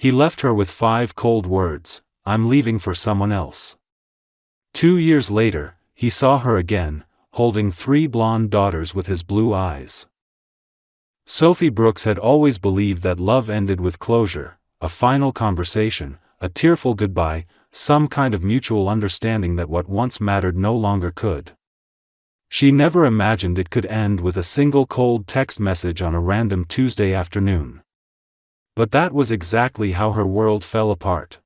He left her with 5 cold words: "I'm leaving for someone else." 2 years later, he saw her again, holding 3 blonde daughters with his blue eyes. Sophie Brooks had always believed that love ended with closure, a final conversation, a tearful goodbye, some kind of mutual understanding that what once mattered no longer could. She never imagined it could end with a single cold text message on a random Tuesday afternoon. But that was exactly how her world fell apart.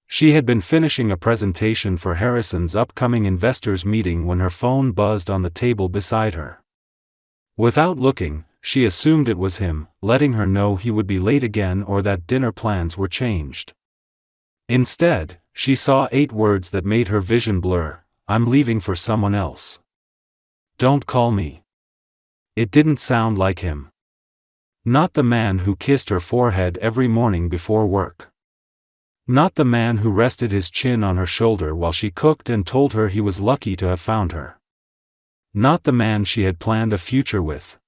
She had been finishing a presentation for Harrison's upcoming investors meeting when her phone buzzed on the table beside her. Without looking, she assumed it was him, letting her know he would be late again or that dinner plans were changed. Instead, she saw 8 words that made her vision blur: "I'm leaving for someone else. Don't call me." It didn't sound like him. Not the man who kissed her forehead every morning before work. Not the man who rested his chin on her shoulder while she cooked and told her he was lucky to have found her. Not the man she had planned a future with.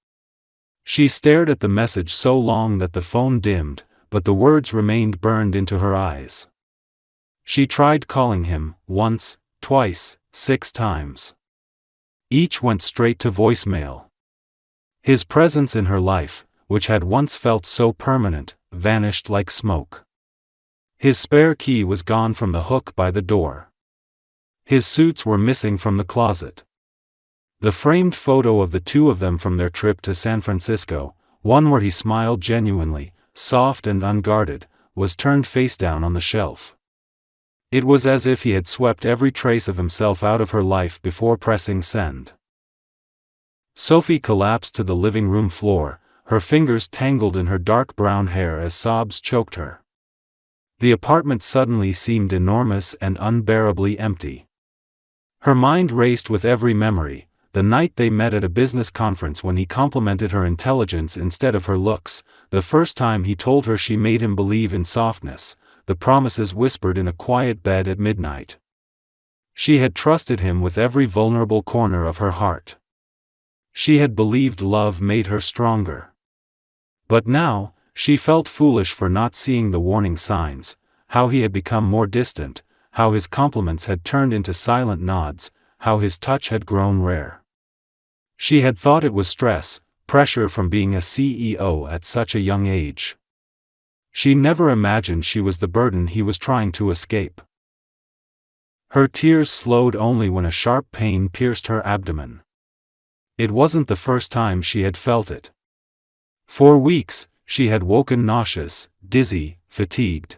She stared at the message so long that the phone dimmed, but the words remained burned into her eyes. She tried calling him, once, twice, 6 times. Each went straight to voicemail. His presence in her life, which had once felt so permanent, vanished like smoke. His spare key was gone from the hook by the door. His suits were missing from the closet. The framed photo of the 2 of them from their trip to San Francisco, one where he smiled genuinely, soft and unguarded, was turned face down on the shelf. It was as if he had swept every trace of himself out of her life before pressing send. Sophie collapsed to the living room floor, her fingers tangled in her dark brown hair as sobs choked her. The apartment suddenly seemed enormous and unbearably empty. Her mind raced with every memory: the night they met at a business conference when he complimented her intelligence instead of her looks, the first time he told her she made him believe in softness, the promises whispered in a quiet bed at midnight. She had trusted him with every vulnerable corner of her heart. She had believed love made her stronger. But now, she felt foolish for not seeing the warning signs: how he had become more distant, how his compliments had turned into silent nods, how his touch had grown rare. She had thought it was stress, pressure from being a CEO at such a young age. She never imagined she was the burden he was trying to escape. Her tears slowed only when a sharp pain pierced her abdomen. It wasn't the first time she had felt it. For weeks, she had woken nauseous, dizzy, fatigued.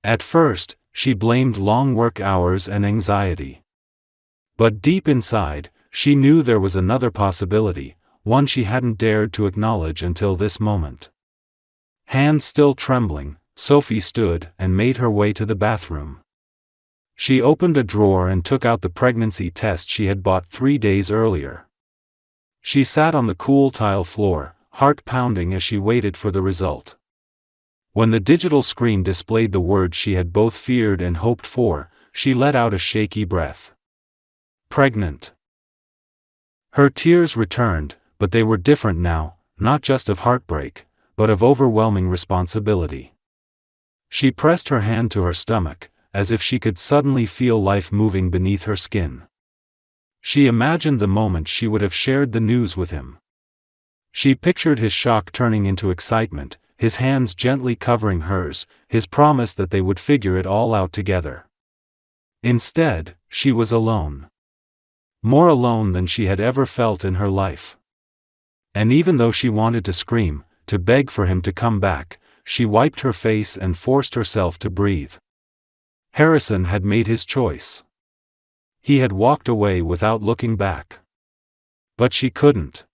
At first, she blamed long work hours and anxiety. But deep inside, she knew there was another possibility, one she hadn't dared to acknowledge until this moment. Hands still trembling, Sophie stood and made her way to the bathroom. She opened a drawer and took out the pregnancy test she had bought 3 days earlier. She sat on the cool tile floor, heart pounding as she waited for the result. When the digital screen displayed the words she had both feared and hoped for, she let out a shaky breath. Pregnant. Her tears returned, but they were different now, not just of heartbreak, but of overwhelming responsibility. She pressed her hand to her stomach, as if she could suddenly feel life moving beneath her skin. She imagined the moment she would have shared the news with him. She pictured his shock turning into excitement, his hands gently covering hers, his promise that they would figure it all out together. Instead, she was alone. More alone than she had ever felt in her life. And even though she wanted to scream, to beg for him to come back, she wiped her face and forced herself to breathe. Harrison had made his choice. He had walked away without looking back. But she couldn't.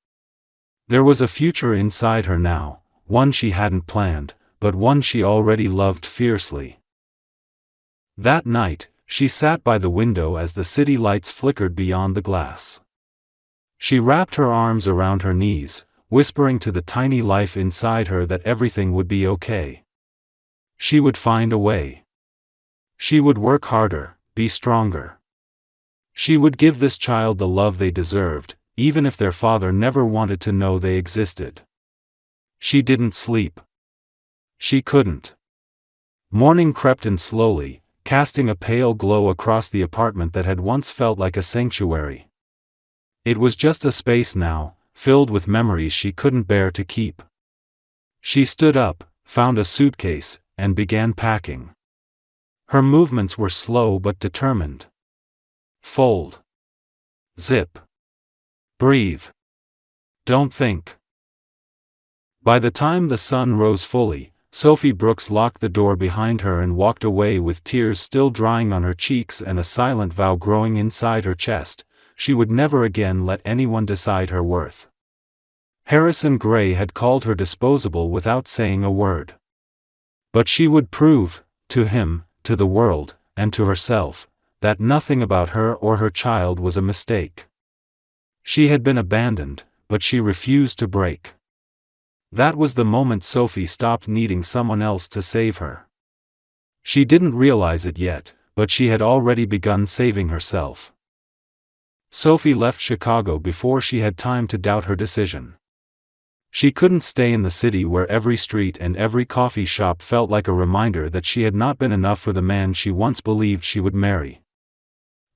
There was a future inside her now, one she hadn't planned, but one she already loved fiercely. That night, she sat by the window as the city lights flickered beyond the glass. She wrapped her arms around her knees, whispering to the tiny life inside her that everything would be okay. She would find a way. She would work harder, be stronger. She would give this child the love they deserved, even if their father never wanted to know they existed. She didn't sleep. She couldn't. Morning crept in slowly, casting a pale glow across the apartment that had once felt like a sanctuary. It was just a space now, filled with memories she couldn't bear to keep. She stood up, found a suitcase, and began packing. Her movements were slow but determined. Fold. Zip. Breathe. Don't think. By the time the sun rose fully, Sophie Brooks locked the door behind her and walked away with tears still drying on her cheeks and a silent vow growing inside her chest: she would never again let anyone decide her worth. Harrison Gray had called her disposable without saying a word. But she would prove, to him, to the world, and to herself, that nothing about her or her child was a mistake. She had been abandoned, but she refused to break. That was the moment Sophie stopped needing someone else to save her. She didn't realize it yet, but she had already begun saving herself. Sophie left Chicago before she had time to doubt her decision. She couldn't stay in the city where every street and every coffee shop felt like a reminder that she had not been enough for the man she once believed she would marry.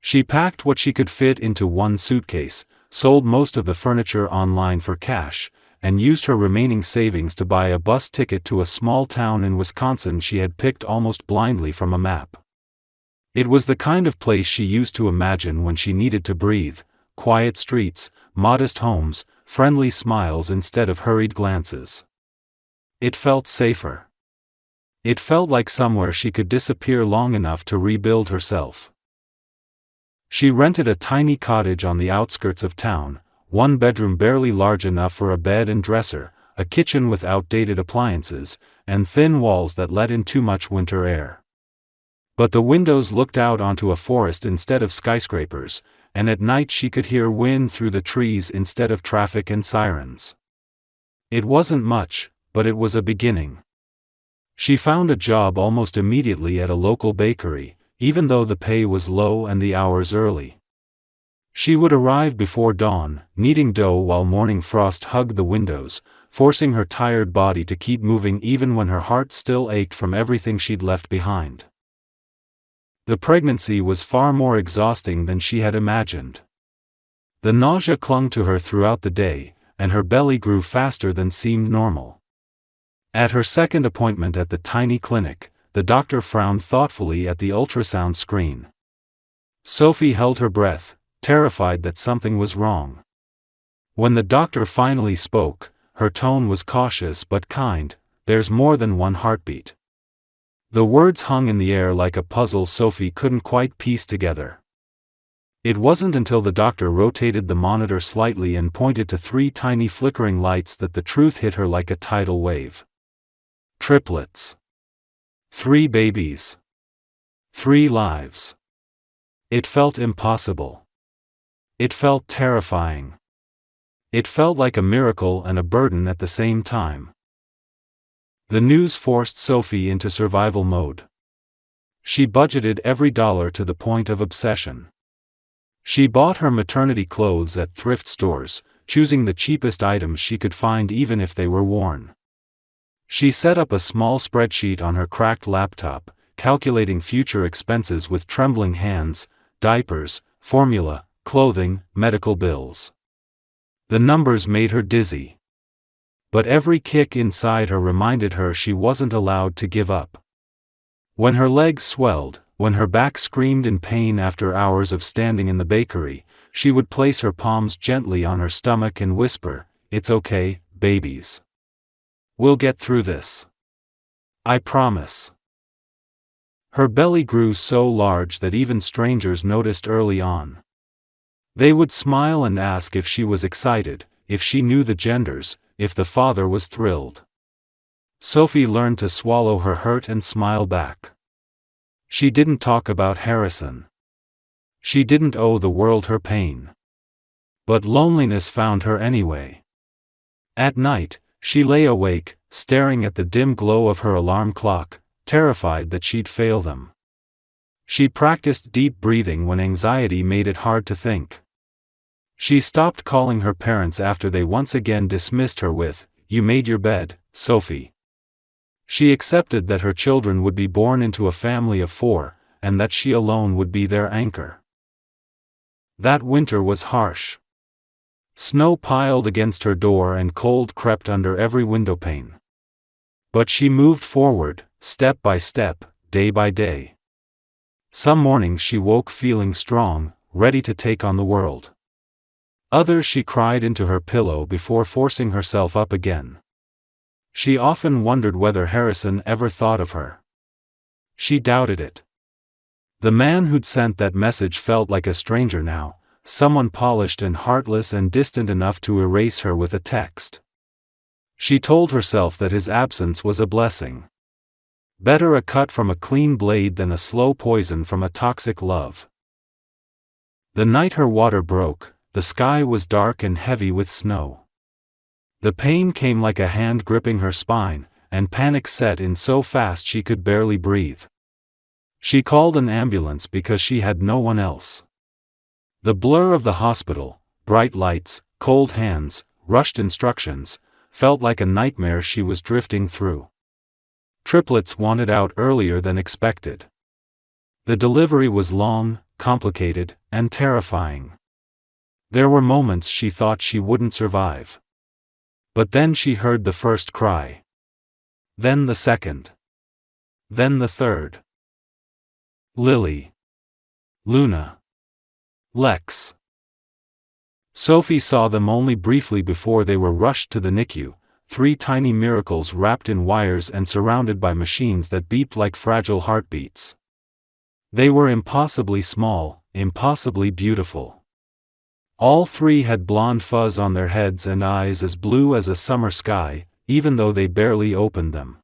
She packed what she could fit into one suitcase, sold most of the furniture online for cash, and used her remaining savings to buy a bus ticket to a small town in Wisconsin she had picked almost blindly from a map. It was the kind of place she used to imagine when she needed to breathe: quiet streets, modest homes, friendly smiles instead of hurried glances. It felt safer. It felt like somewhere she could disappear long enough to rebuild herself. She rented a tiny cottage on the outskirts of town, one bedroom barely large enough for a bed and dresser, a kitchen with outdated appliances, and thin walls that let in too much winter air. But the windows looked out onto a forest instead of skyscrapers, and at night she could hear wind through the trees instead of traffic and sirens. It wasn't much, but it was a beginning. She found a job almost immediately at a local bakery, even though the pay was low and the hours early. She would arrive before dawn, kneading dough while morning frost hugged the windows, forcing her tired body to keep moving even when her heart still ached from everything she'd left behind. The pregnancy was far more exhausting than she had imagined. The nausea clung to her throughout the day, and her belly grew faster than seemed normal. At her second appointment at the tiny clinic, the doctor frowned thoughtfully at the ultrasound screen. Sophie held her breath, terrified that something was wrong. When the doctor finally spoke, her tone was cautious but kind: "There's more than one heartbeat." The words hung in the air like a puzzle Sophie couldn't quite piece together. It wasn't until the doctor rotated the monitor slightly and pointed to 3 tiny flickering lights that the truth hit her like a tidal wave. Triplets. 3 babies. 3 lives. It felt impossible. It felt terrifying. It felt like a miracle and a burden at the same time. The news forced Sophie into survival mode. She budgeted every dollar to the point of obsession. She bought her maternity clothes at thrift stores, choosing the cheapest items she could find even if they were worn. She set up a small spreadsheet on her cracked laptop, calculating future expenses with trembling hands: diapers, formula, clothing, medical bills. The numbers made her dizzy. But every kick inside her reminded her she wasn't allowed to give up. When her legs swelled, when her back screamed in pain after hours of standing in the bakery, she would place her palms gently on her stomach and whisper, "It's okay, babies. We'll get through this. I promise." Her belly grew so large that even strangers noticed early on. They would smile and ask if she was excited, if she knew the genders, if the father was thrilled. Sophie learned to swallow her hurt and smile back. She didn't talk about Harrison. She didn't owe the world her pain. But loneliness found her anyway. At night, she lay awake, staring at the dim glow of her alarm clock, terrified that she'd fail them. She practiced deep breathing when anxiety made it hard to think. She stopped calling her parents after they once again dismissed her with, "You made your bed, Sophie." She accepted that her children would be born into a family of 4, and that she alone would be their anchor. That winter was harsh. Snow piled against her door and cold crept under every windowpane. But she moved forward, step by step, day by day. Some mornings she woke feeling strong, ready to take on the world. Others she cried into her pillow before forcing herself up again. She often wondered whether Harrison ever thought of her. She doubted it. The man who'd sent that message felt like a stranger now, someone polished and heartless and distant enough to erase her with a text. She told herself that his absence was a blessing. Better a cut from a clean blade than a slow poison from a toxic love. The night her water broke, the sky was dark and heavy with snow. The pain came like a hand gripping her spine, and panic set in so fast she could barely breathe. She called an ambulance because she had no one else. The blur of the hospital, bright lights, cold hands, rushed instructions, felt like a nightmare she was drifting through. Triplets wanted out earlier than expected. The delivery was long, complicated, and terrifying. There were moments she thought she wouldn't survive. But then she heard the first cry. Then the second. Then the third. Lily. Luna. Lex. Sophie saw them only briefly before they were rushed to the NICU, 3 tiny miracles wrapped in wires and surrounded by machines that beeped like fragile heartbeats. They were impossibly small, impossibly beautiful. All 3 had blonde fuzz on their heads and eyes as blue as a summer sky, even though they barely opened them.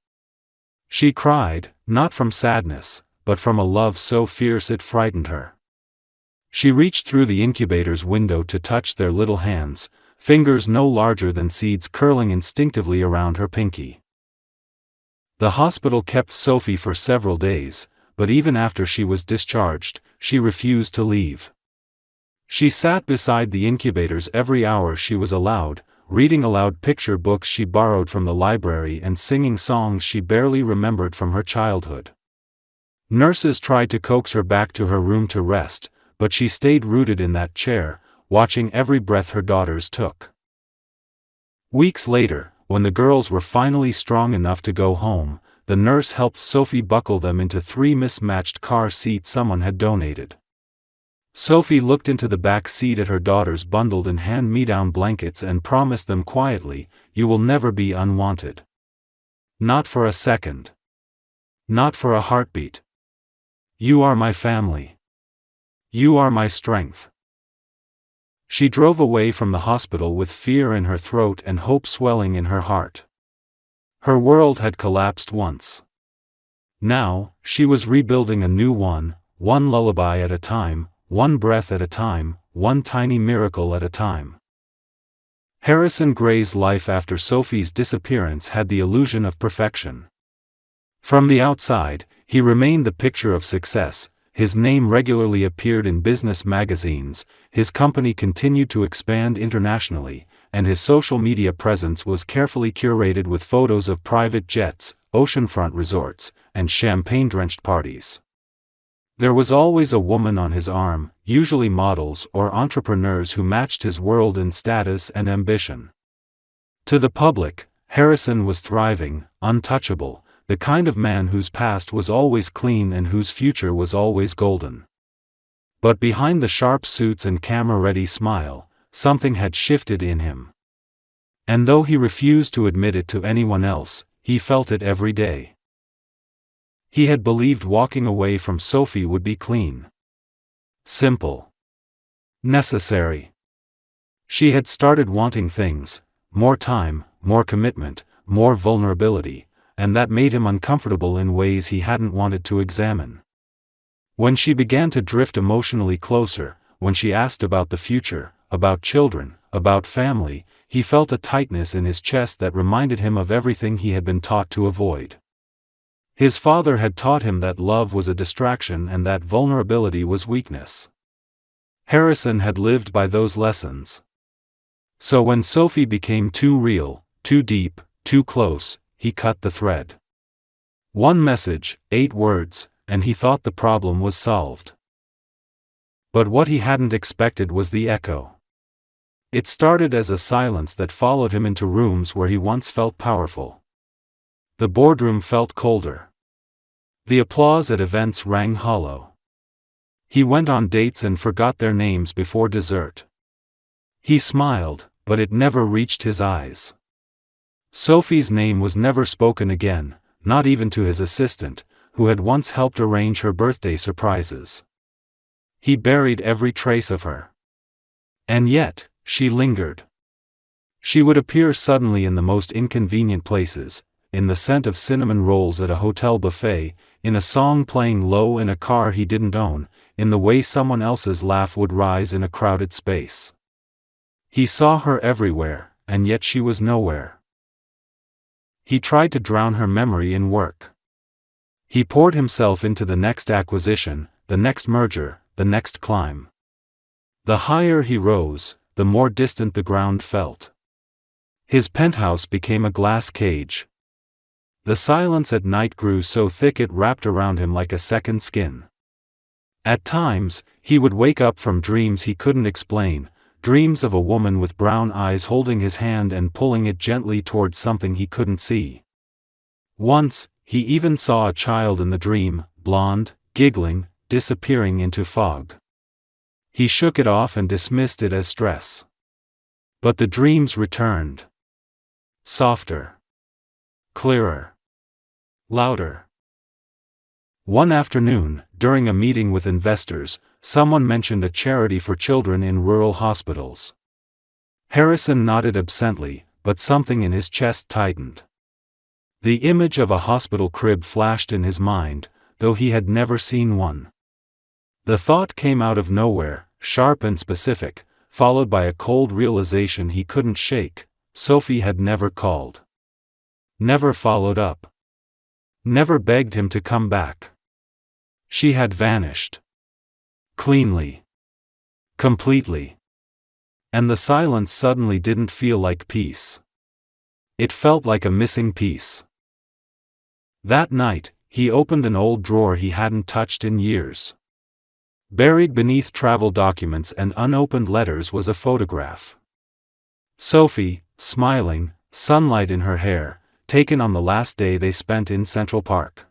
She cried, not from sadness, but from a love so fierce it frightened her. She reached through the incubator's window to touch their little hands, fingers no larger than seeds curling instinctively around her pinky. The hospital kept Sophie for several days, but even after she was discharged, she refused to leave. She sat beside the incubators every hour she was allowed, reading aloud picture books she borrowed from the library and singing songs she barely remembered from her childhood. Nurses tried to coax her back to her room to rest, but she stayed rooted in that chair, watching every breath her daughters took. Weeks later, when the girls were finally strong enough to go home, the nurse helped Sophie buckle them into 3 mismatched car seats someone had donated. Sophie looked into the back seat at her daughters bundled in hand-me-down blankets and promised them quietly, "You will never be unwanted. Not for a second. Not for a heartbeat. You are my family. You are my strength." She drove away from the hospital with fear in her throat and hope swelling in her heart. Her world had collapsed once. Now, she was rebuilding a new one lullaby at a time, one breath at a time, one tiny miracle at a time. Harrison Gray's life after Sophie's disappearance had the illusion of perfection. From the outside, he remained the picture of success. His name regularly appeared in business magazines, his company continued to expand internationally, and his social media presence was carefully curated with photos of private jets, oceanfront resorts, and champagne-drenched parties. There was always a woman on his arm, usually models or entrepreneurs who matched his world in status and ambition. To the public, Harrison was thriving, untouchable, the kind of man whose past was always clean and whose future was always golden. But behind the sharp suits and camera-ready smile, something had shifted in him. And though he refused to admit it to anyone else, he felt it every day. He had believed walking away from Sophie would be clean. Simple. Necessary. She had started wanting things, more time, more commitment, more vulnerability, and that made him uncomfortable in ways he hadn't wanted to examine. When she began to drift emotionally closer, when she asked about the future, about children, about family, he felt a tightness in his chest that reminded him of everything he had been taught to avoid. His father had taught him that love was a distraction and that vulnerability was weakness. Harrison had lived by those lessons. So when Sophie became too real, too deep, too close, he cut the thread. One message, 8 words, and he thought the problem was solved. But what he hadn't expected was the echo. It started as a silence that followed him into rooms where he once felt powerful. The boardroom felt colder. The applause at events rang hollow. He went on dates and forgot their names before dessert. He smiled, but it never reached his eyes. Sophie's name was never spoken again, not even to his assistant, who had once helped arrange her birthday surprises. He buried every trace of her. And yet, she lingered. She would appear suddenly in the most inconvenient places, in the scent of cinnamon rolls at a hotel buffet, in a song playing low in a car he didn't own, in the way someone else's laugh would rise in a crowded space. He saw her everywhere, and yet she was nowhere. He tried to drown her memory in work. He poured himself into the next acquisition, the next merger, the next climb. The higher he rose, the more distant the ground felt. His penthouse became a glass cage. The silence at night grew so thick it wrapped around him like a second skin. At times, he would wake up from dreams he couldn't explain, dreams of a woman with brown eyes holding his hand and pulling it gently towards something he couldn't see. Once, he even saw a child in the dream, blonde, giggling, disappearing into fog. He shook it off and dismissed it as stress. But the dreams returned. Softer. Clearer. Louder. One afternoon, during a meeting with investors, someone mentioned a charity for children in rural hospitals. Harrison nodded absently, but something in his chest tightened. The image of a hospital crib flashed in his mind, though he had never seen one. The thought came out of nowhere, sharp and specific, followed by a cold realization he couldn't shake: Sophie had never called. Never followed up. Never begged him to come back. She had vanished. Cleanly. Completely. And the silence suddenly didn't feel like peace. It felt like a missing piece. That night, he opened an old drawer he hadn't touched in years. Buried beneath travel documents and unopened letters was a photograph. Sophie, smiling, sunlight in her hair, taken on the last day they spent in Central Park.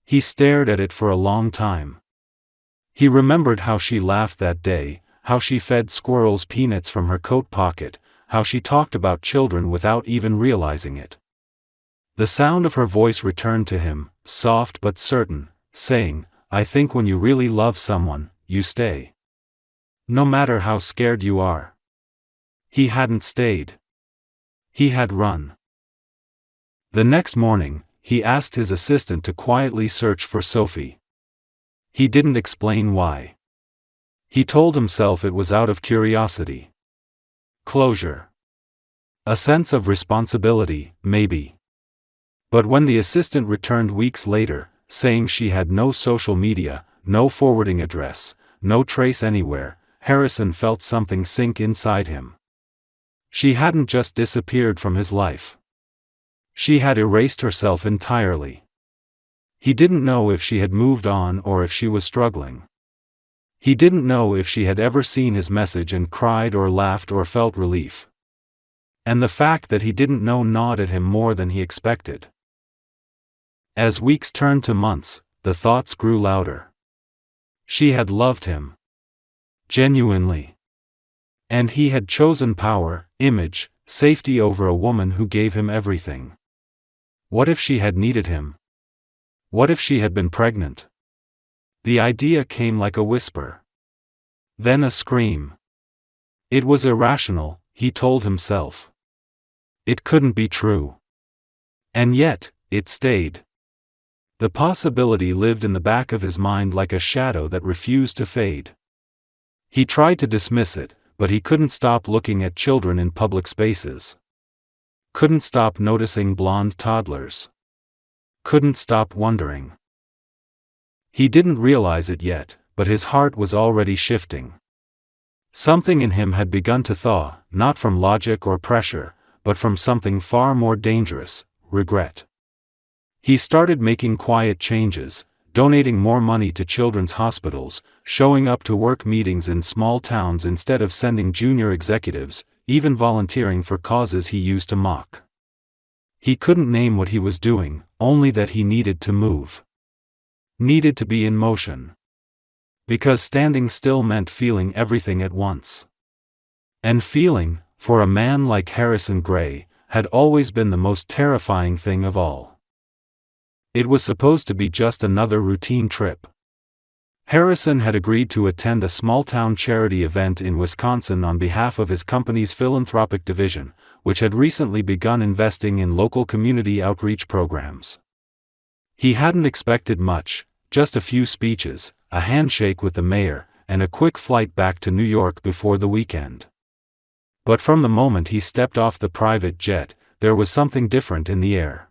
He stared at it for a long time. He remembered how she laughed that day, how she fed squirrels peanuts from her coat pocket, how she talked about children without even realizing it. The sound of her voice returned to him, soft but certain, saying, "I think when you really love someone, you stay. No matter how scared you are." He hadn't stayed. He had run. The next morning, he asked his assistant to quietly search for Sophie. He didn't explain why. He told himself it was out of curiosity. Closure. A sense of responsibility, maybe. But when the assistant returned weeks later, saying she had no social media, no forwarding address, no trace anywhere, Harrison felt something sink inside him. She hadn't just disappeared from his life. She had erased herself entirely. He didn't know if she had moved on or if she was struggling. He didn't know if she had ever seen his message and cried or laughed or felt relief. And the fact that he didn't know gnawed at him more than he expected. As weeks turned to months, the thoughts grew louder. She had loved him. Genuinely. And he had chosen power, image, safety over a woman who gave him everything. What if she had needed him? What if she had been pregnant? The idea came like a whisper. Then a scream. It was irrational, he told himself. It couldn't be true. And yet, it stayed. The possibility lived in the back of his mind like a shadow that refused to fade. He tried to dismiss it, but he couldn't stop looking at children in public spaces. Couldn't stop noticing blonde toddlers. Couldn't stop wondering. He didn't realize it yet, but his heart was already shifting. Something in him had begun to thaw, not from logic or pressure, but from something far more dangerous: regret. He started making quiet changes, donating more money to children's hospitals, showing up to work meetings in small towns instead of sending junior executives, even volunteering for causes he used to mock. He couldn't name what he was doing, only that he needed to move. Needed to be in motion. Because standing still meant feeling everything at once. And feeling, for a man like Harrison Gray, had always been the most terrifying thing of all. It was supposed to be just another routine trip. Harrison had agreed to attend a small-town charity event in Wisconsin on behalf of his company's philanthropic division, which had recently begun investing in local community outreach programs. He hadn't expected much, just a few speeches, a handshake with the mayor, and a quick flight back to New York before the weekend. But from the moment he stepped off the private jet, there was something different in the air.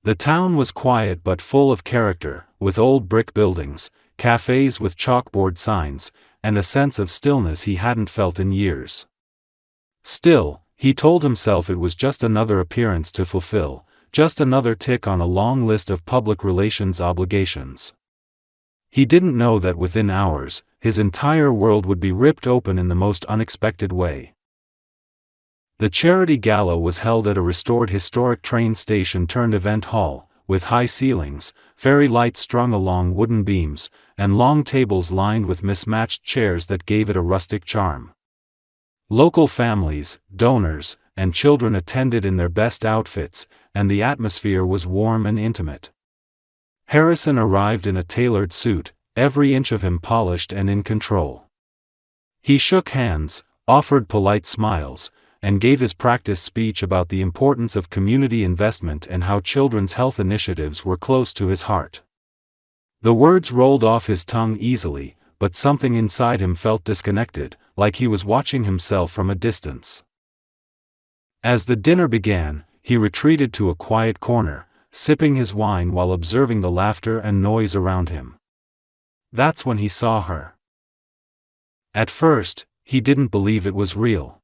The town was quiet but full of character, with old brick buildings, cafes with chalkboard signs, and a sense of stillness he hadn't felt in years. Still, he told himself it was just another appearance to fulfill, just another tick on a long list of public relations obligations. He didn't know that within hours, his entire world would be ripped open in the most unexpected way. The charity gala was held at a restored historic train station turned event hall, with high ceilings, fairy lights strung along wooden beams, and long tables lined with mismatched chairs that gave it a rustic charm. Local families, donors, and children attended in their best outfits, and the atmosphere was warm and intimate. Harrison arrived in a tailored suit, every inch of him polished and in control. He shook hands, offered polite smiles, and gave his practice speech about the importance of community investment and how children's health initiatives were close to his heart. The words rolled off his tongue easily, but something inside him felt disconnected, like he was watching himself from a distance. As the dinner began, he retreated to a quiet corner, sipping his wine while observing the laughter and noise around him. That's when he saw her. At first, he didn't believe it was real.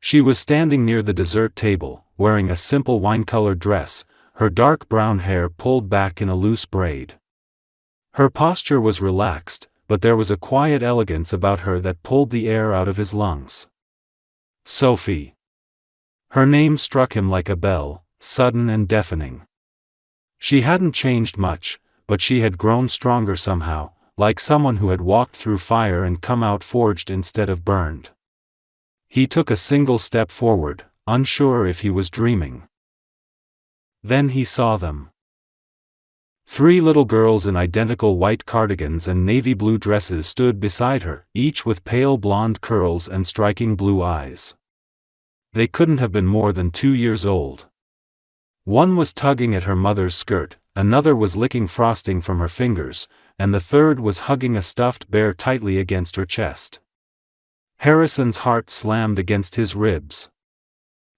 She was standing near the dessert table, wearing a simple wine-colored dress, her dark brown hair pulled back in a loose braid. Her posture was relaxed, but there was a quiet elegance about her that pulled the air out of his lungs. Sophie. Her name struck him like a bell, sudden and deafening. She hadn't changed much, but she had grown stronger somehow, like someone who had walked through fire and come out forged instead of burned. He took a single step forward, unsure if he was dreaming. Then he saw them. 3 little girls in identical white cardigans and navy blue dresses stood beside her, each with pale blonde curls and striking blue eyes. They couldn't have been more than 2 years old. One was tugging at her mother's skirt, another was licking frosting from her fingers, and the third was hugging a stuffed bear tightly against her chest. Harrison's heart slammed against his ribs.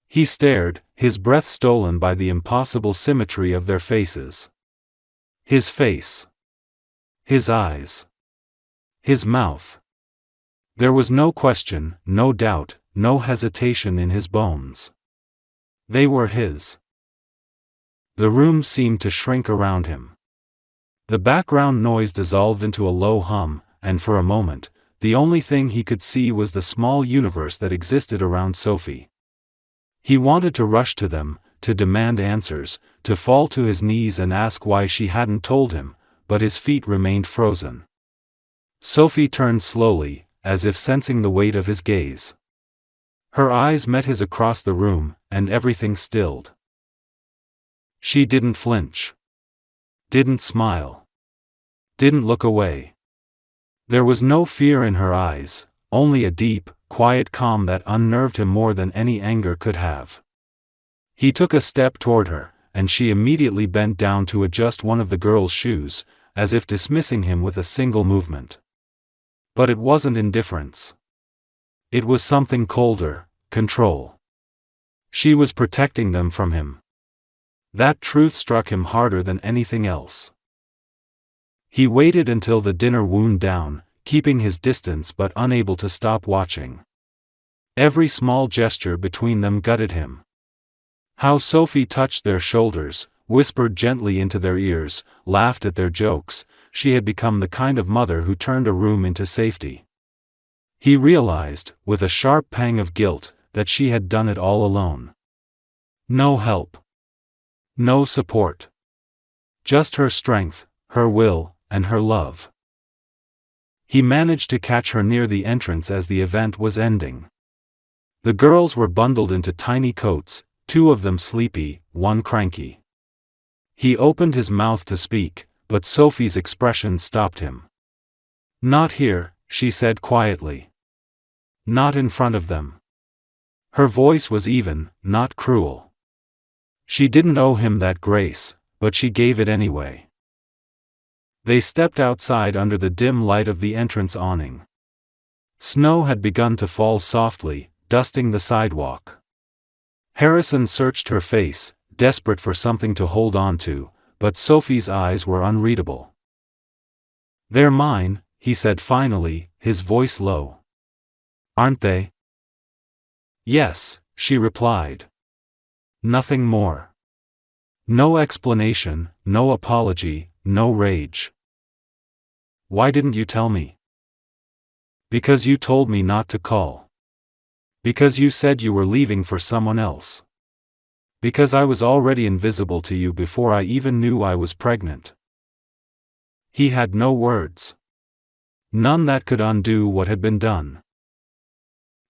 He stared, his breath stolen by the impossible symmetry of their faces. His face. His eyes. His mouth. There was no question, no doubt, no hesitation in his bones. They were his. The room seemed to shrink around him. The background noise dissolved into a low hum, and for a moment, the only thing he could see was the small universe that existed around Sophie. He wanted to rush to them, to demand answers, to fall to his knees and ask why she hadn't told him, but his feet remained frozen. Sophie turned slowly, as if sensing the weight of his gaze. Her eyes met his across the room, and everything stilled. She didn't flinch. Didn't smile. Didn't look away. There was no fear in her eyes, only a deep, quiet calm that unnerved him more than any anger could have. He took a step toward her, and she immediately bent down to adjust one of the girl's shoes, as if dismissing him with a single movement. But it wasn't indifference. It was something colder, control. She was protecting them from him. That truth struck him harder than anything else. He waited until the dinner wound down, keeping his distance but unable to stop watching. Every small gesture between them gutted him. How Sophie touched their shoulders, whispered gently into their ears, laughed at their jokes. She had become the kind of mother who turned a room into safety. He realized, with a sharp pang of guilt, that she had done it all alone. No help. No support. Just her strength, her will, and her love. He managed to catch her near the entrance as the event was ending. The girls were bundled into tiny coats, 2 of them sleepy, 1 cranky. He opened his mouth to speak, but Sophie's expression stopped him. "Not here," she said quietly. "Not in front of them." Her voice was even, not cruel. She didn't owe him that grace, but she gave it anyway. They stepped outside under the dim light of the entrance awning. Snow had begun to fall softly, dusting the sidewalk. Harrison searched her face, desperate for something to hold on to, but Sophie's eyes were unreadable. "They're mine," he said finally, his voice low. "Aren't they?" "Yes," she replied. Nothing more. No explanation, no apology, no rage. "Why didn't you tell me?" "Because you told me not to call. Because you said you were leaving for someone else. Because I was already invisible to you before I even knew I was pregnant." He had no words. None that could undo what had been done.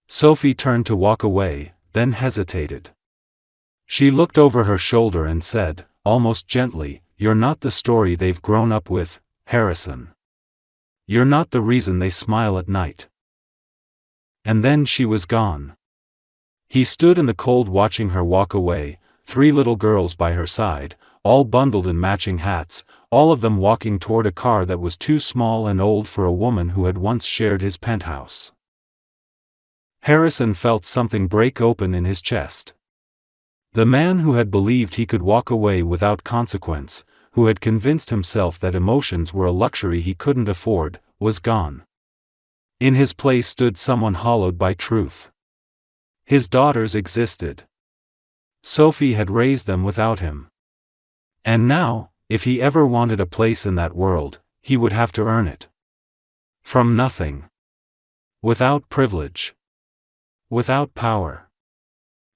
Sophie turned to walk away, then hesitated. She looked over her shoulder and said, almost gently, "You're not the story they've grown up with, Harrison. You're not the reason they smile at night." And then she was gone. He stood in the cold watching her walk away, 3 little girls by her side, all bundled in matching hats, all of them walking toward a car that was too small and old for a woman who had once shared his penthouse. Harrison felt something break open in his chest. The man who had believed he could walk away without consequence, who had convinced himself that emotions were a luxury he couldn't afford, was gone. In his place stood someone hollowed by truth. His daughters existed. Sophie had raised them without him. And now, if he ever wanted a place in that world, he would have to earn it. From nothing. Without privilege. Without power.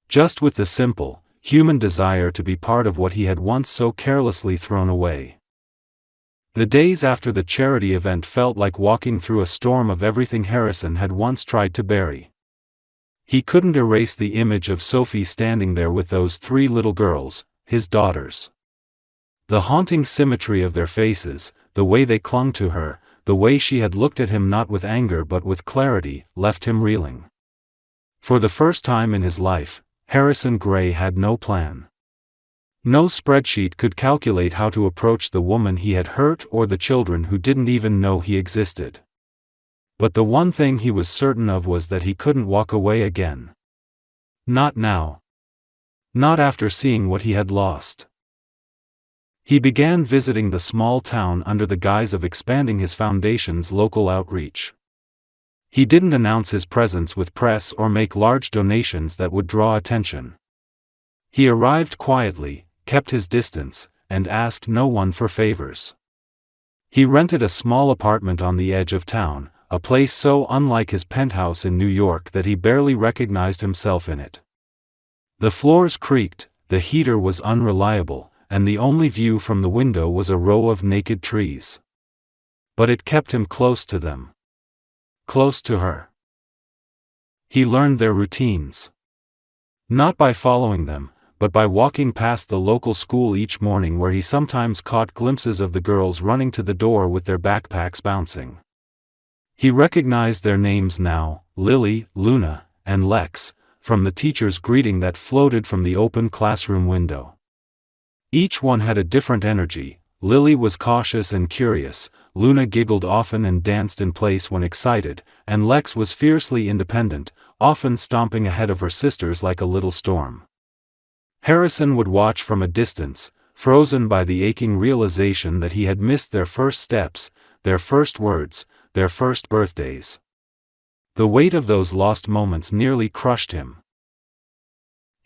Just with the simple, human desire to be part of what he had once so carelessly thrown away. The days after the charity event felt like walking through a storm of everything Harrison had once tried to bury. He couldn't erase the image of Sophie standing there with those 3 little girls, his daughters. The haunting symmetry of their faces, the way they clung to her, the way she had looked at him not with anger but with clarity, left him reeling. For the first time in his life, Harrison Gray had no plan. No spreadsheet could calculate how to approach the woman he had hurt or the children who didn't even know he existed. But the one thing he was certain of was that he couldn't walk away again. Not now. Not after seeing what he had lost. He began visiting the small town under the guise of expanding his foundation's local outreach. He didn't announce his presence with press or make large donations that would draw attention. He arrived quietly, kept his distance, and asked no one for favors. He rented a small apartment on the edge of town, a place so unlike his penthouse in New York that he barely recognized himself in it. The floors creaked, the heater was unreliable, and the only view from the window was a row of naked trees. But it kept him close to them. Close to her. He learned their routines. Not by following them, but by walking past the local school each morning where he sometimes caught glimpses of the girls running to the door with their backpacks bouncing. He recognized their names now, Lily, Luna, and Lex, from the teacher's greeting that floated from the open classroom window. Each one had a different energy. Lily was cautious and curious, Luna giggled often and danced in place when excited, and Lex was fiercely independent, often stomping ahead of her sisters like a little storm. Harrison would watch from a distance, frozen by the aching realization that he had missed their first steps, their first words, their first birthdays. The weight of those lost moments nearly crushed him.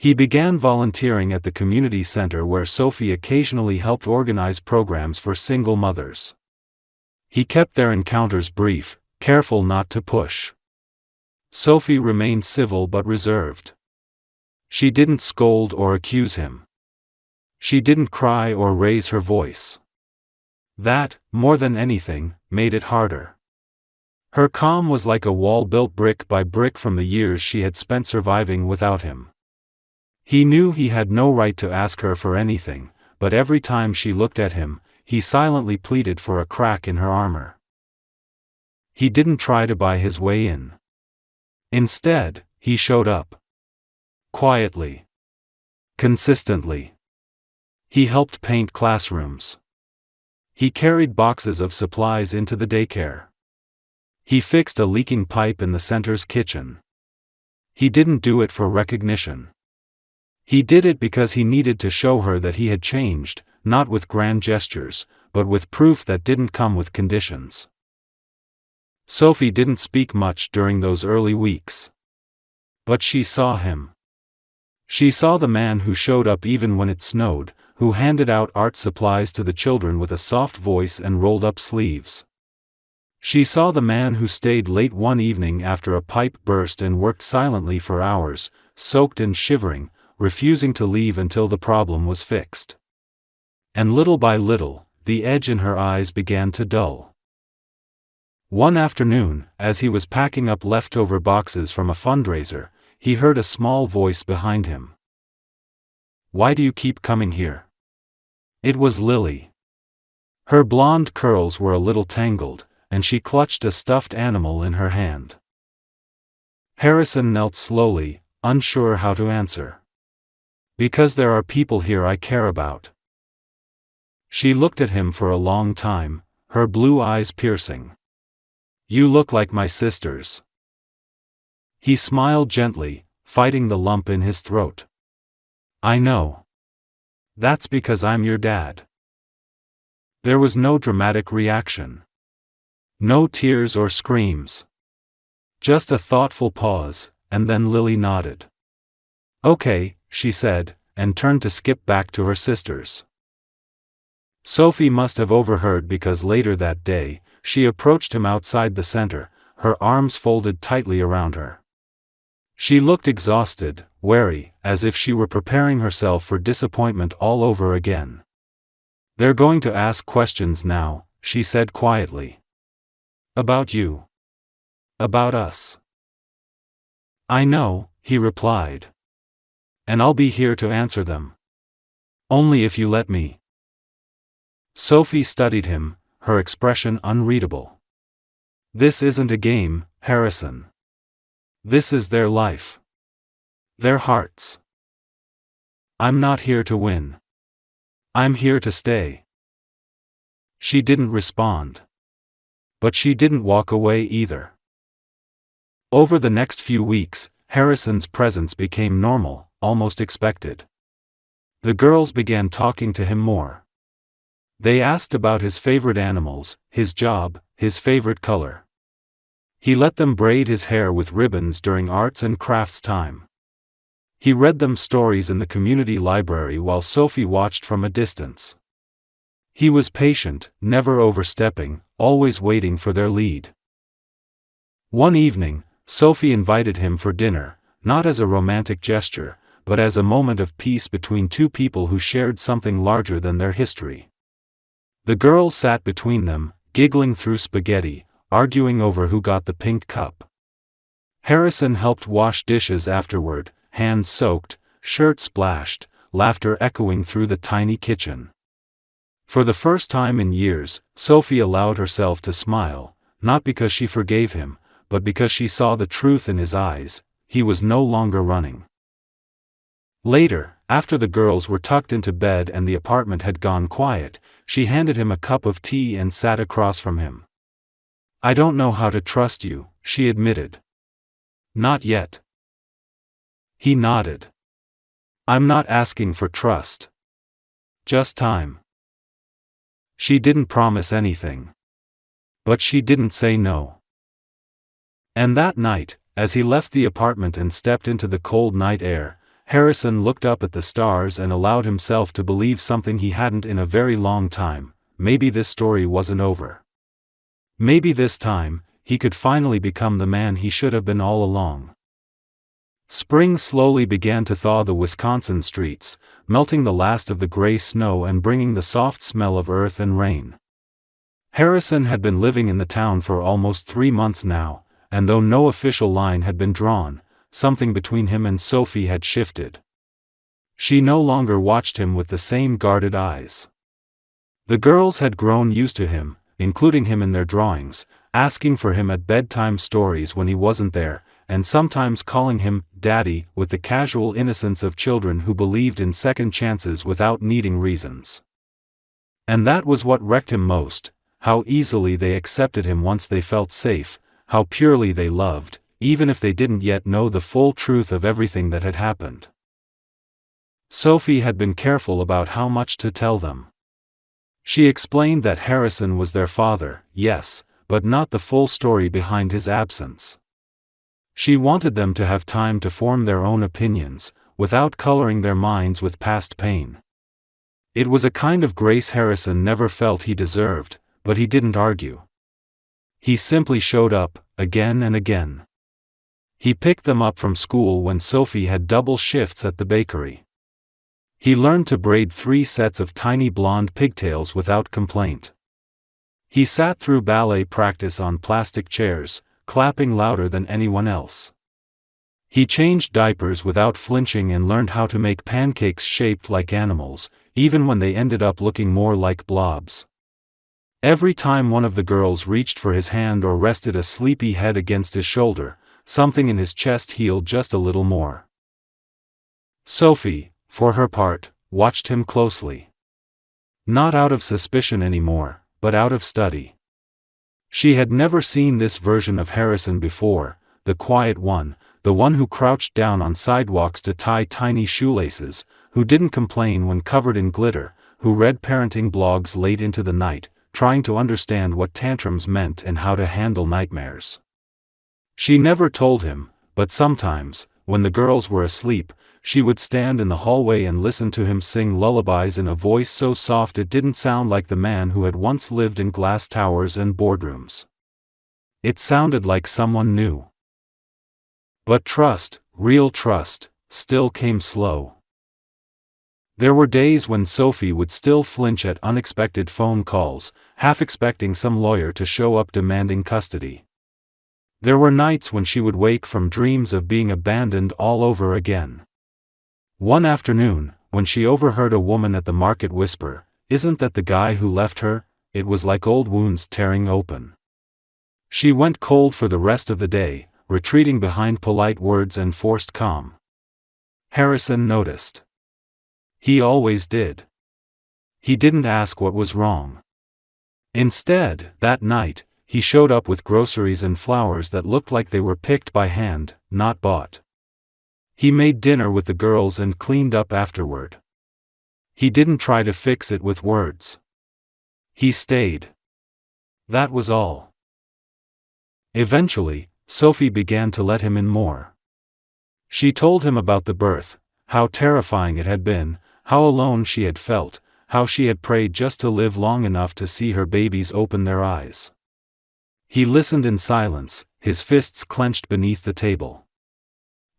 He began volunteering at the community center where Sophie occasionally helped organize programs for single mothers. He kept their encounters brief, careful not to push. Sophie remained civil but reserved. She didn't scold or accuse him. She didn't cry or raise her voice. That, more than anything, made it harder. Her calm was like a wall built brick by brick from the years she had spent surviving without him. He knew he had no right to ask her for anything, but every time she looked at him, he silently pleaded for a crack in her armor. He didn't try to buy his way in. Instead, he showed up. Quietly. Consistently. He helped paint classrooms. He carried boxes of supplies into the daycare. He fixed a leaking pipe in the center's kitchen. He didn't do it for recognition. He did it because he needed to show her that he had changed, not with grand gestures, but with proof that didn't come with conditions. Sophie didn't speak much during those early weeks. But she saw him. She saw the man who showed up even when it snowed, who handed out art supplies to the children with a soft voice and rolled-up sleeves. She saw the man who stayed late one evening after a pipe burst and worked silently for hours, soaked and shivering, refusing to leave until the problem was fixed. And little by little, the edge in her eyes began to dull. One afternoon, as he was packing up leftover boxes from a fundraiser, he heard a small voice behind him. "Why do you keep coming here?" It was Lily. Her blonde curls were a little tangled, and she clutched a stuffed animal in her hand. Harrison knelt slowly, unsure how to answer. "Because there are people here I care about." She looked at him for a long time, her blue eyes piercing. "You look like my sisters." He smiled gently, fighting the lump in his throat. "I know. That's because I'm your dad." There was no dramatic reaction. No tears or screams. Just a thoughtful pause, and then Lily nodded. "Okay," she said, and turned to skip back to her sisters. Sophie must have overheard because later that day, she approached him outside the center, her arms folded tightly around her. She looked exhausted, wary, as if she were preparing herself for disappointment all over again. "They're going to ask questions now," she said quietly. "About you. About us." "I know," he replied. "And I'll be here to answer them. Only if you let me." Sophie studied him, her expression unreadable. "This isn't a game, Harrison. This is their life. Their hearts. I'm not here to win. I'm here to stay." She didn't respond. But she didn't walk away either. Over the next few weeks, Harrison's presence became normal, almost expected. The girls began talking to him more. They asked about his favorite animals, his job, his favorite color. He let them braid his hair with ribbons during arts and crafts time. He read them stories in the community library while Sophie watched from a distance. He was patient, never overstepping, always waiting for their lead. One evening, Sophie invited him for dinner, not as a romantic gesture, but as a moment of peace between two people who shared something larger than their history. The girl sat between them, giggling through spaghetti, arguing over who got the pink cup. Harrison helped wash dishes afterward, hands soaked, shirt splashed, laughter echoing through the tiny kitchen. For the first time in years, Sophie allowed herself to smile, not because she forgave him, but because she saw the truth in his eyes. He was no longer running. Later, after the girls were tucked into bed and the apartment had gone quiet, she handed him a cup of tea and sat across from him. "I don't know how to trust you," she admitted. "Not yet." He nodded. "I'm not asking for trust. Just time." She didn't promise anything. But she didn't say no. And that night, as he left the apartment and stepped into the cold night air, Harrison looked up at the stars and allowed himself to believe something he hadn't in a very long time: maybe this story wasn't over. Maybe this time, he could finally become the man he should have been all along. Spring slowly began to thaw the Wisconsin streets, melting the last of the gray snow and bringing the soft smell of earth and rain. Harrison had been living in the town for almost 3 months now, and though no official line had been drawn, something between him and Sophie had shifted. She no longer watched him with the same guarded eyes. The girls had grown used to him, including him in their drawings, asking for him at bedtime stories when he wasn't there, and sometimes calling him "Daddy" with the casual innocence of children who believed in second chances without needing reasons. And that was what wrecked him most: how easily they accepted him once they felt safe, how purely they loved, even if they didn't yet know the full truth of everything that had happened. Sophie had been careful about how much to tell them. She explained that Harrison was their father, yes, but not the full story behind his absence. She wanted them to have time to form their own opinions, without coloring their minds with past pain. It was a kind of grace Harrison never felt he deserved, but he didn't argue. He simply showed up, again and again. He picked them up from school when Sophie had double shifts at the bakery. He learned to braid 3 sets of tiny blonde pigtails without complaint. He sat through ballet practice on plastic chairs, clapping louder than anyone else. He changed diapers without flinching and learned how to make pancakes shaped like animals, even when they ended up looking more like blobs. Every time one of the girls reached for his hand or rested a sleepy head against his shoulder, something in his chest healed just a little more. Sophie, for her part, watched him closely. Not out of suspicion anymore, but out of study. She had never seen this version of Harrison before, the quiet one, the one who crouched down on sidewalks to tie tiny shoelaces, who didn't complain when covered in glitter, who read parenting blogs late into the night, trying to understand what tantrums meant and how to handle nightmares. She never told him, but sometimes, when the girls were asleep, she would stand in the hallway and listen to him sing lullabies in a voice so soft it didn't sound like the man who had once lived in glass towers and boardrooms. It sounded like someone new. But trust, real trust, still came slow. There were days when Sophie would still flinch at unexpected phone calls, half expecting some lawyer to show up demanding custody. There were nights when she would wake from dreams of being abandoned all over again. One afternoon, when she overheard a woman at the market whisper, "Isn't that the guy who left her?" it was like old wounds tearing open. She went cold for the rest of the day, retreating behind polite words and forced calm. Harrison noticed. He always did. He didn't ask what was wrong. Instead, that night, he showed up with groceries and flowers that looked like they were picked by hand, not bought. He made dinner with the girls and cleaned up afterward. He didn't try to fix it with words. He stayed. That was all. Eventually, Sophie began to let him in more. She told him about the birth, how terrifying it had been, how alone she had felt, how she had prayed just to live long enough to see her babies open their eyes. He listened in silence, his fists clenched beneath the table.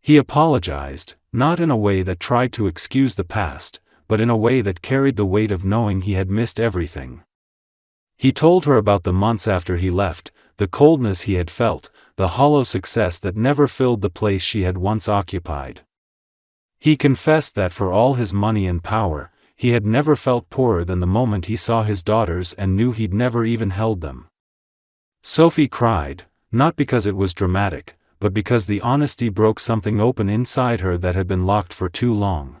He apologized, not in a way that tried to excuse the past, but in a way that carried the weight of knowing he had missed everything. He told her about the months after he left, the coldness he had felt, the hollow success that never filled the place she had once occupied. He confessed that for all his money and power, he had never felt poorer than the moment he saw his daughters and knew he'd never even held them. Sophie cried, not because it was dramatic, but because the honesty broke something open inside her that had been locked for too long.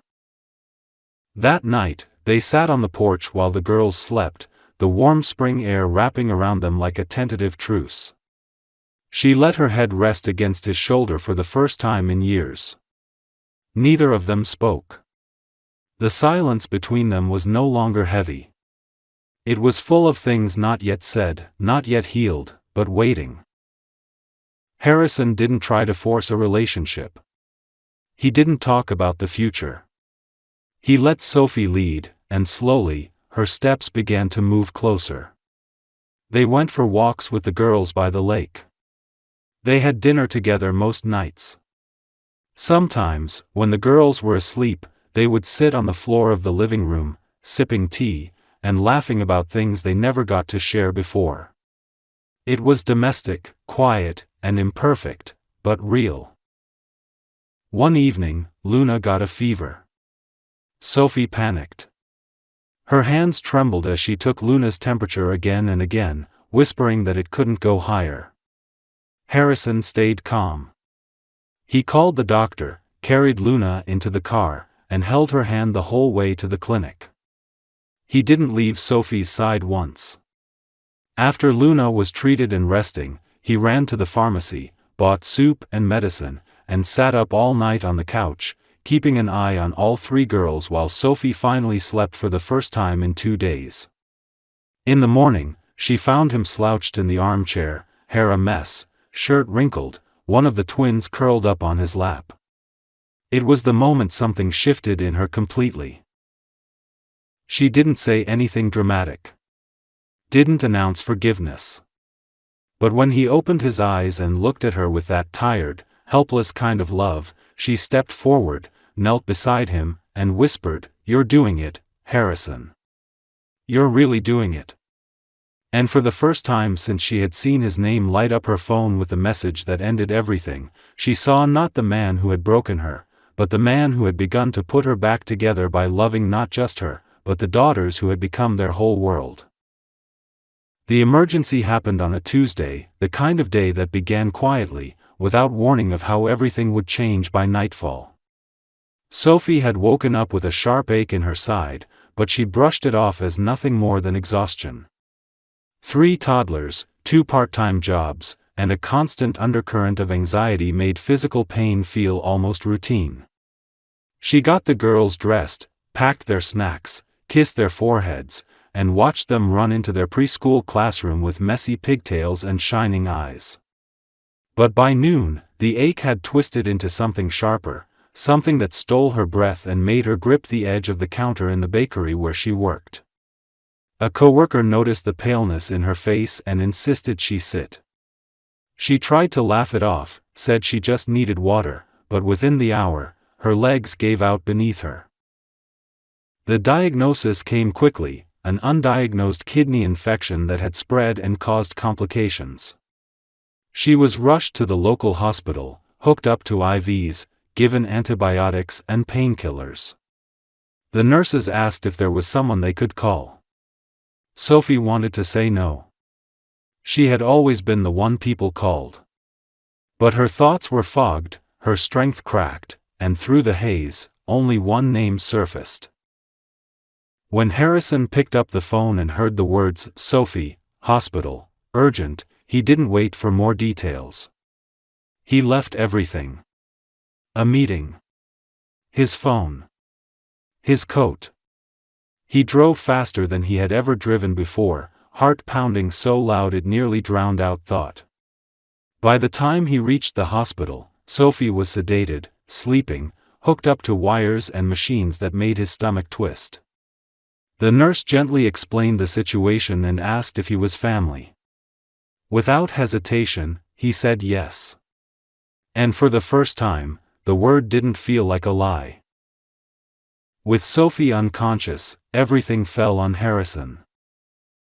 That night, they sat on the porch while the girls slept, the warm spring air wrapping around them like a tentative truce. She let her head rest against his shoulder for the first time in years. Neither of them spoke. The silence between them was no longer heavy. It was full of things not yet said, not yet healed, but waiting. Harrison didn't try to force a relationship. He didn't talk about the future. He let Sophie lead, and slowly, her steps began to move closer. They went for walks with the girls by the lake. They had dinner together most nights. Sometimes, when the girls were asleep, they would sit on the floor of the living room, sipping tea, and laughing about things they never got to share before. It was domestic, quiet, and imperfect, but real. One evening, Luna got a fever. Sophie panicked. Her hands trembled as she took Luna's temperature again and again, whispering that it couldn't go higher. Harrison stayed calm. He called the doctor, carried Luna into the car, and held her hand the whole way to the clinic. He didn't leave Sophie's side once. After Luna was treated and resting, he ran to the pharmacy, bought soup and medicine, and sat up all night on the couch, keeping an eye on all three girls while Sophie finally slept for the first time in 2 days. In the morning, she found him slouched in the armchair, hair a mess, shirt wrinkled, one of the twins curled up on his lap. It was the moment something shifted in her completely. She didn't say anything dramatic. Didn't announce forgiveness. But when he opened his eyes and looked at her with that tired, helpless kind of love, she stepped forward, knelt beside him, and whispered, "You're doing it, Harrison. You're really doing it." And for the first time since she had seen his name light up her phone with the message that ended everything, she saw not the man who had broken her, but the man who had begun to put her back together by loving not just her, but the daughters who had become their whole world. The emergency happened on a Tuesday, the kind of day that began quietly, without warning of how everything would change by nightfall. Sophie had woken up with a sharp ache in her side, but she brushed it off as nothing more than exhaustion. 3 toddlers, 2 part-time jobs, and a constant undercurrent of anxiety made physical pain feel almost routine. She got the girls dressed, packed their snacks, kissed their foreheads, and watched them run into their preschool classroom with messy pigtails and shining eyes. But by noon, the ache had twisted into something sharper, something that stole her breath and made her grip the edge of the counter in the bakery where she worked. A coworker noticed the paleness in her face and insisted she sit. She tried to laugh it off, said she just needed water, but within the hour, her legs gave out beneath her. The diagnosis came quickly, an undiagnosed kidney infection that had spread and caused complications. She was rushed to the local hospital, hooked up to IVs, given antibiotics and painkillers. The nurses asked if there was someone they could call. Sophie wanted to say no. She had always been the one people called. But her thoughts were fogged, her strength cracked, and through the haze, only one name surfaced. When Harrison picked up the phone and heard the words, "Sophie, hospital, urgent," he didn't wait for more details. He left everything. A meeting. His phone. His coat. He drove faster than he had ever driven before, heart pounding so loud it nearly drowned out thought. By the time he reached the hospital, Sophie was sedated, sleeping, hooked up to wires and machines that made his stomach twist. The nurse gently explained the situation and asked if he was family. Without hesitation, he said yes. And for the first time, the word didn't feel like a lie. With Sophie unconscious, everything fell on Harrison.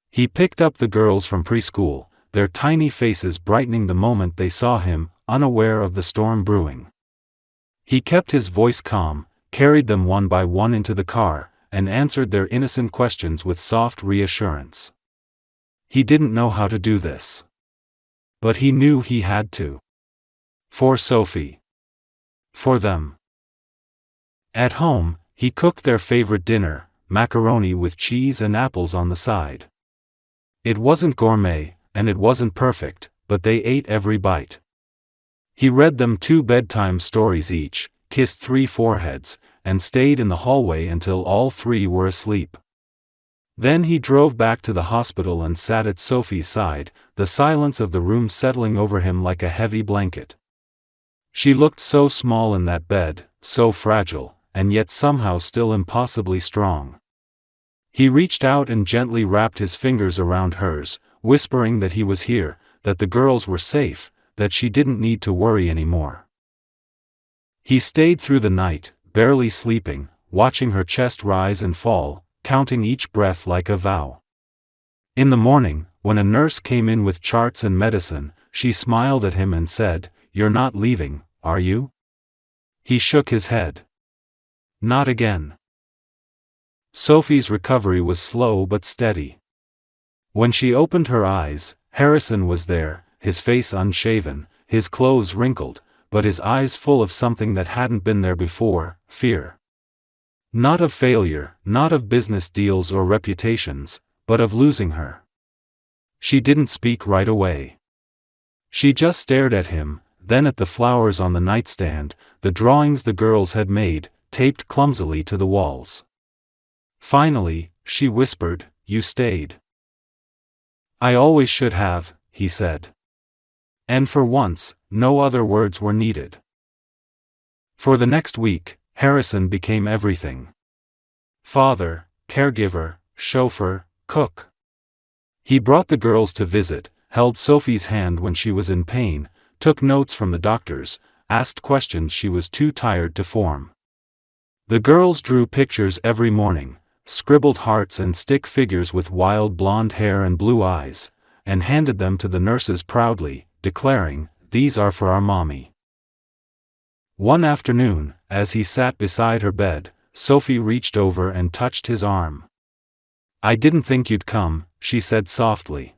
He picked up the girls from preschool, their tiny faces brightening the moment they saw him, unaware of the storm brewing. He kept his voice calm, carried them one by one into the car, and answered their innocent questions with soft reassurance. He didn't know how to do this. But he knew he had to. For Sophie. For them. At home, he cooked their favorite dinner, macaroni with cheese and apples on the side. It wasn't gourmet, and it wasn't perfect, but they ate every bite. He read them 2 bedtime stories each, kissed 3 foreheads, and stayed in the hallway until all 3 were asleep. Then he drove back to the hospital and sat at Sophie's side, the silence of the room settling over him like a heavy blanket. She looked so small in that bed, so fragile, and yet somehow still impossibly strong. He reached out and gently wrapped his fingers around hers, whispering that he was here, that the girls were safe, that she didn't need to worry anymore. He stayed through the night, barely sleeping, watching her chest rise and fall, counting each breath like a vow. In the morning, when a nurse came in with charts and medicine, she smiled at him and said, "You're not leaving, are you?" He shook his head. "Not again." Sophie's recovery was slow but steady. When she opened her eyes, Harrison was there, his face unshaven, his clothes wrinkled, but his eyes full of something that hadn't been there before: fear. Not of failure, not of business deals or reputations, but of losing her. She didn't speak right away. She just stared at him, then at the flowers on the nightstand, the drawings the girls had made, taped clumsily to the walls. Finally, she whispered, "You stayed." "I always should have," he said. And for once, no other words were needed. For the next week, Harrison became everything. Father, caregiver, chauffeur, cook. He brought the girls to visit, held Sophie's hand when she was in pain, took notes from the doctors, asked questions she was too tired to form. The girls drew pictures every morning, scribbled hearts and stick figures with wild blonde hair and blue eyes, and handed them to the nurses proudly, declaring, "These are for our mommy." One afternoon, as he sat beside her bed, Sophie reached over and touched his arm. "I didn't think you'd come," she said softly.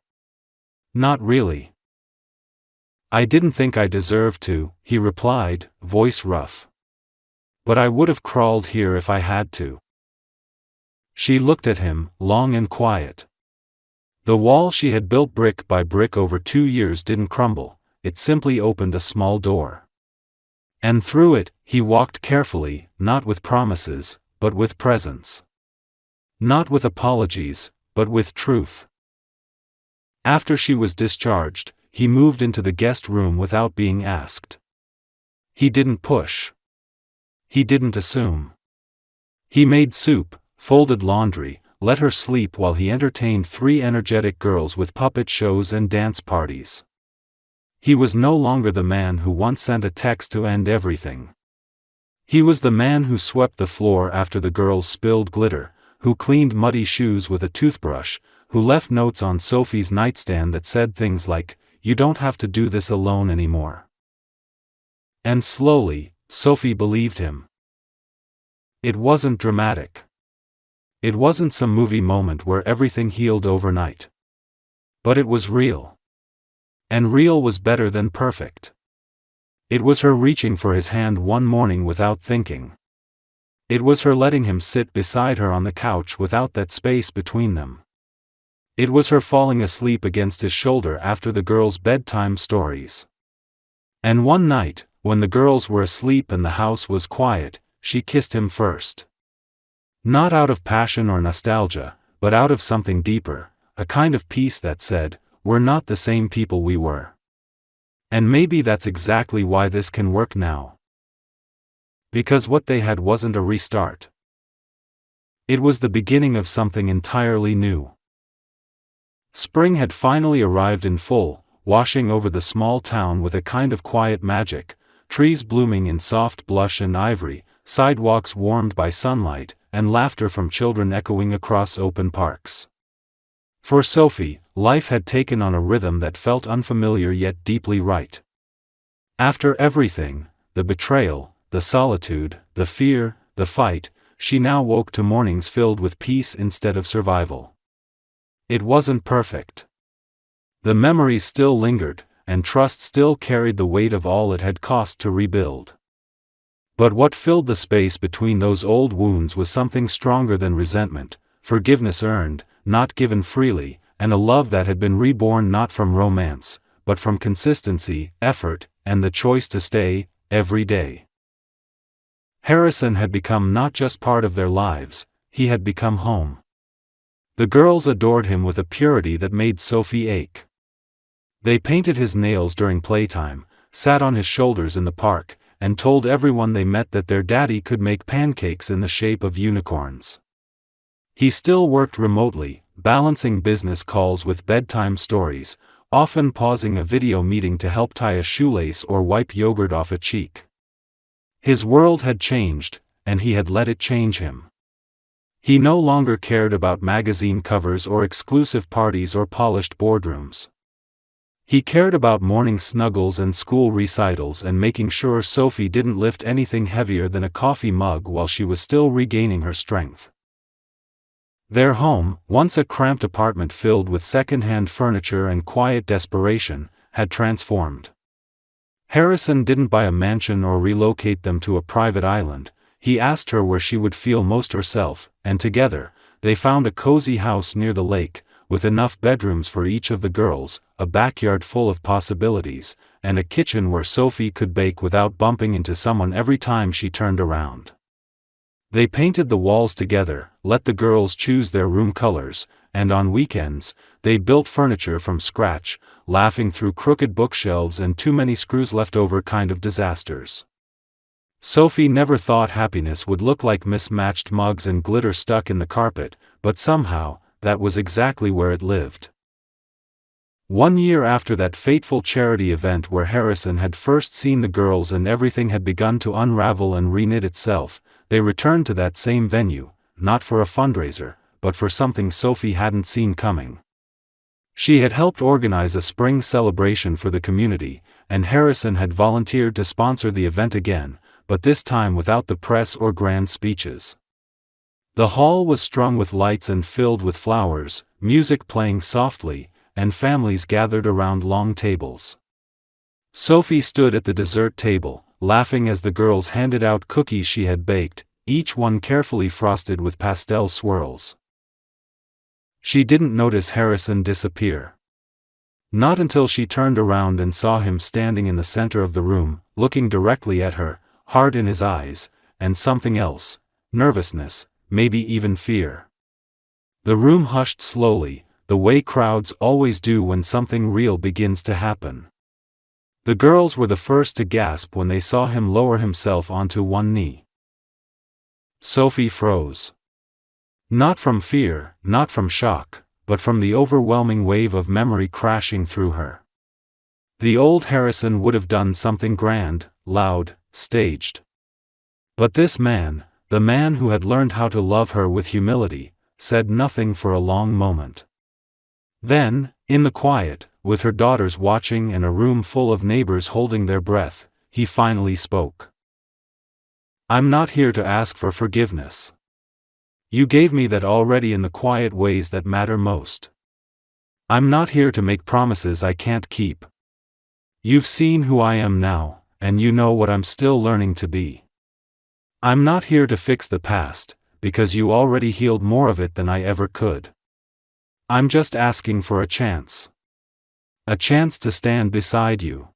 "Not really." "I didn't think I deserved to," he replied, voice rough. "But I would have crawled here if I had to." She looked at him, long and quiet. The wall she had built brick by brick over 2 years didn't crumble, it simply opened a small door. And through it, he walked carefully, not with promises, but with presence. Not with apologies, but with truth. After she was discharged, he moved into the guest room without being asked. He didn't push. He didn't assume. He made soup, folded laundry, let her sleep while he entertained 3 energetic girls with puppet shows and dance parties. He was no longer the man who once sent a text to end everything. He was the man who swept the floor after the girls spilled glitter, who cleaned muddy shoes with a toothbrush, who left notes on Sophie's nightstand that said things like, "You don't have to do this alone anymore." And slowly, Sophie believed him. It wasn't dramatic. It wasn't some movie moment where everything healed overnight. But it was real. And real was better than perfect. It was her reaching for his hand one morning without thinking. It was her letting him sit beside her on the couch without that space between them. It was her falling asleep against his shoulder after the girls' bedtime stories. And one night, when the girls were asleep and the house was quiet, she kissed him first. Not out of passion or nostalgia, but out of something deeper, a kind of peace that said, "We're not the same people we were." And maybe that's exactly why this can work now. Because what they had wasn't a restart. It was the beginning of something entirely new. Spring had finally arrived in full, washing over the small town with a kind of quiet magic, trees blooming in soft blush and ivory, sidewalks warmed by sunlight, and laughter from children echoing across open parks. For Sophie, life had taken on a rhythm that felt unfamiliar yet deeply right. After everything, the betrayal, the solitude, the fear, the fight, she now woke to mornings filled with peace instead of survival. It wasn't perfect. The memories still lingered, and trust still carried the weight of all it had cost to rebuild. But what filled the space between those old wounds was something stronger than resentment, forgiveness earned, not given freely, and a love that had been reborn not from romance, but from consistency, effort, and the choice to stay, every day. Harrison had become not just part of their lives, he had become home. The girls adored him with a purity that made Sophie ache. They painted his nails during playtime, sat on his shoulders in the park, and told everyone they met that their daddy could make pancakes in the shape of unicorns. He still worked remotely, balancing business calls with bedtime stories, often pausing a video meeting to help tie a shoelace or wipe yogurt off a cheek. His world had changed, and he had let it change him. He no longer cared about magazine covers or exclusive parties or polished boardrooms. He cared about morning snuggles and school recitals and making sure Sophie didn't lift anything heavier than a coffee mug while she was still regaining her strength. Their home, once a cramped apartment filled with second-hand furniture and quiet desperation, had transformed. Harrison didn't buy a mansion or relocate them to a private island. He asked her where she would feel most herself, and together, they found a cozy house near the lake, with enough bedrooms for each of the girls, a backyard full of possibilities, and a kitchen where Sophie could bake without bumping into someone every time she turned around. They painted the walls together, let the girls choose their room colors, and on weekends, they built furniture from scratch, laughing through crooked bookshelves and too many screws left over kind of disasters. Sophie never thought happiness would look like mismatched mugs and glitter stuck in the carpet, but somehow, that was exactly where it lived. 1 year after that fateful charity event where Harrison had first seen the girls and everything had begun to unravel and reknit itself, they returned to that same venue, not for a fundraiser, but for something Sophie hadn't seen coming. She had helped organize a spring celebration for the community, and Harrison had volunteered to sponsor the event again, but this time without the press or grand speeches. The hall was strung with lights and filled with flowers, music playing softly, and families gathered around long tables. Sophie stood at the dessert table, laughing as the girls handed out cookies she had baked, each one carefully frosted with pastel swirls. She didn't notice Harrison disappear. Not until she turned around and saw him standing in the center of the room, looking directly at her, heart in his eyes, and something else, nervousness, maybe even fear. The room hushed slowly, the way crowds always do when something real begins to happen. The girls were the first to gasp when they saw him lower himself onto one knee. Sophie froze. Not from fear, not from shock, but from the overwhelming wave of memory crashing through her. The old Harrison would have done something grand, loud, staged. But this man, the man who had learned how to love her with humility, said nothing for a long moment. Then, in the quiet, with her daughters watching and a room full of neighbors holding their breath, he finally spoke. "I'm not here to ask for forgiveness. You gave me that already in the quiet ways that matter most. I'm not here to make promises I can't keep. You've seen who I am now, and you know what I'm still learning to be. I'm not here to fix the past, because you already healed more of it than I ever could. I'm just asking for a chance. A chance to stand beside you.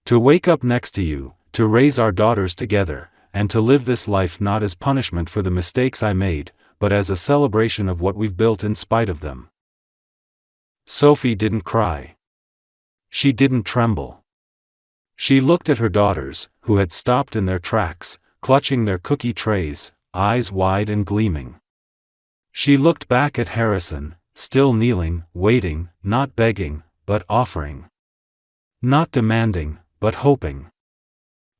To wake up next to you, to raise our daughters together, and to live this life not as punishment for the mistakes I made, but as a celebration of what we've built in spite of them." Sophie didn't cry. She didn't tremble. She looked at her daughters, who had stopped in their tracks, clutching their cookie trays, eyes wide and gleaming. She looked back at Harrison, still kneeling, waiting, not begging, but offering. Not demanding, but hoping.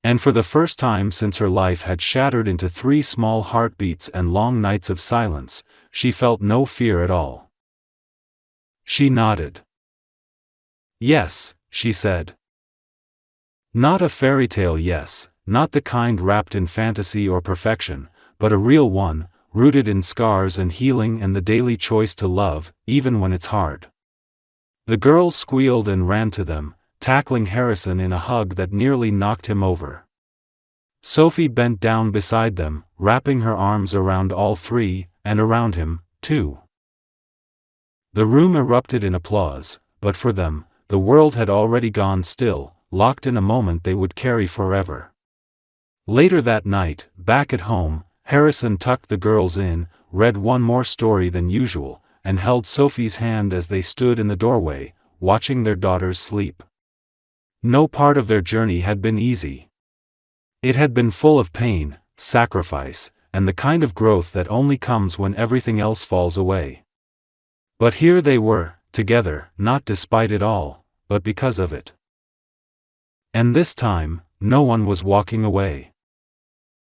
And for the first time since her life had shattered into 3 small heartbeats and long nights of silence, she felt no fear at all. She nodded. "Yes," she said. Not a fairy tale yes, not the kind wrapped in fantasy or perfection, but a real one, rooted in scars and healing and the daily choice to love, even when it's hard. The girls squealed and ran to them, tackling Harrison in a hug that nearly knocked him over. Sophie bent down beside them, wrapping her arms around all 3, and around him, too. The room erupted in applause, but for them, the world had already gone still, locked in a moment they would carry forever. Later that night, back at home, Harrison tucked the girls in, read one more story than usual, and held Sophie's hand as they stood in the doorway, watching their daughters sleep. No part of their journey had been easy. It had been full of pain, sacrifice, and the kind of growth that only comes when everything else falls away. But here they were, together, not despite it all, but because of it. And this time, no one was walking away.